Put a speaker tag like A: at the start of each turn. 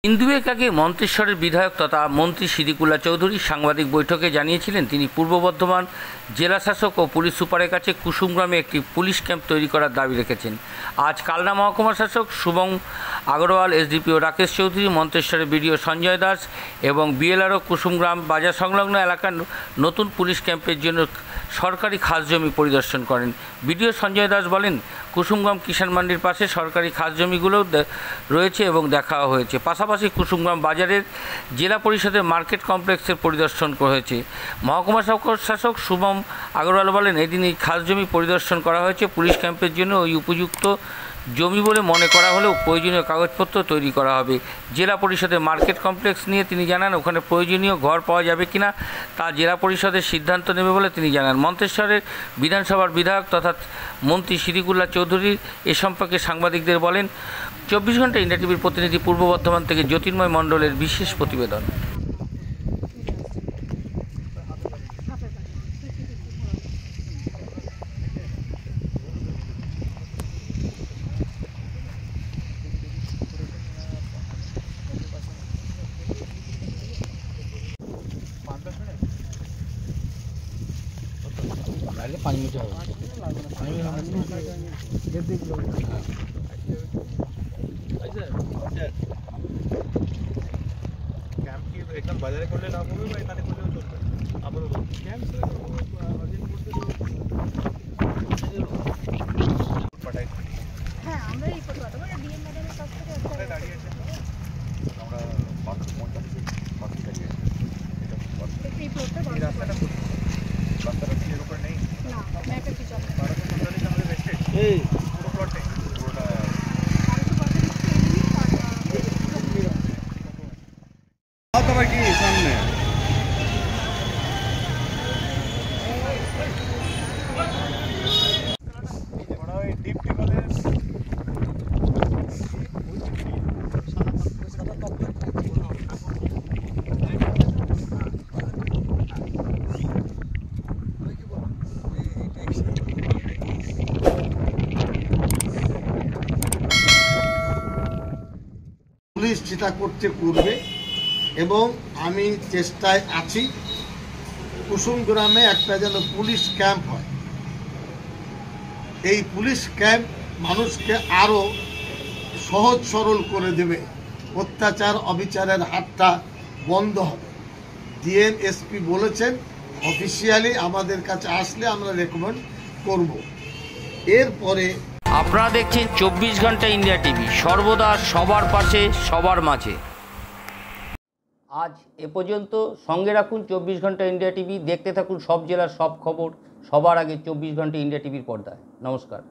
A: ইন্দুয়েক আগে মন্তেশ্বরের বিধায়ক তথা মন্ত্রী সিদ্দিকুল্লাহ চৌধুরী সাংবাদিক বৈঠকে জানিয়েছিলেন তিনি পূর্ব বর্ধমান জেলাশাসক ও পুলিশ সুপারের কাছে কুসুমগ্রামে একটি পুলিশ ক্যাম্প তৈরি করার দাবি রেখেছেন। আজ কালনা মহকুমা শাসক শুভম আগরওয়াল, এসডিপিও রাকেশ চৌধুরী, মন্তেশ্বরের বিডিও সঞ্জয় দাস এবং বিএলআরও কুসুমগ্রাম বাজার সংলগ্ন এলাকার নতুন পুলিশ ক্যাম্পের জন্য সরকারি খাস জমি পরিদর্শন করেন। বিডিও সঞ্জয় দাস বলেন, কুসুমগ্রাম কিষাণ মান্ডির পাশে সরকারি খাস জমিগুলোও রয়েছে এবং দেখাও হয়েছে। পাশাপাশি কুসুমগ্রাম বাজারের জেলা পরিষদের মার্কেট কমপ্লেক্সের পরিদর্শন হয়েছে। মহকুমা শাসক শুভম আগরওয়াল বলেন, এদিন এই খাস জমি পরিদর্শন করা হয়েছে। পুলিশ ক্যাম্পের জন্য ওই উপযুক্ত জমি বলে মনে করা হলেও প্রয়োজনীয় কাগজপত্র তৈরি করা হবে। জেলা পরিষদের মার্কেট কমপ্লেক্স নিয়ে তিনি জানান, ওখানে প্রয়োজনীয় ঘর পাওয়া যাবে কিনা তা জেলা পরিষদের সিদ্ধান্ত নেবে বলে তিনি জানান। মন্তেশ্বরের বিধানসভার বিধায়ক তথা মন্ত্রী সিদ্দিকুল্লাহ চৌধুরী এ সম্পর্কে সাংবাদিকদের বলেন। 24 ঘন্টা ইন্ডিয়া টিভির প্রতিনিধি পূর্ব বর্ধমান থেকে জ্যোতির্ময় মণ্ডলের বিশেষ প্রতিবেদন।
B: एकदम बाजारे করলে লাভ হবে বা এখানে করলেও চলবে আপাতত ক্যাম্প পাঠাই
C: হ্যাঁ আমরা এই করতে পারবো না ডিএম ম্যাডামের কাছ থেকে একটা
B: দাঁড়িয়ে আছে আমরা 550 দাঁড়িয়ে আছে এটা
C: এই প্লটটা বন্ধ
B: রাস্তাটা রাস্তাটা কি এর উপর নেই
C: না ম্যাপে কি চলে
B: 1245 আমাদের বেস্টে এই পুরো প্লটে পুরোটা আবার কি সামনে
D: পুলিশ যেটা করতে করবে এবং আমি চেষ্টায় আছি কুসুমগ্রামে একটা যেন পুলিশ ক্যাম্প হয়। এই পুলিশ ক্যাম্প মানুষকে আরও সহজ সরল করে দেবে, অত্যাচার অবিচারের হাতটা বন্ধ হবে। ডিএম এসপি বলেছেন অফিসিয়ালি আমাদের কাছে আসলে আমরা রেকমেন্ড করব। এরপরে
A: আপনারা দেখছেন 24 ঘন্টা ইন্ডিয়া টিভি, সর্বদা সবার পাশে সবার মাঝে। আজ এ পর্যন্ত। সঙ্গে রাখুন 24 ঘন্টা ইন্ডিয়া টিভি। দেখতে থাকুন সব জেলার সব খবর সবার আগে 24 ঘন্টা ইন্ডিয়া টিভির পর্দায়। নমস্কার।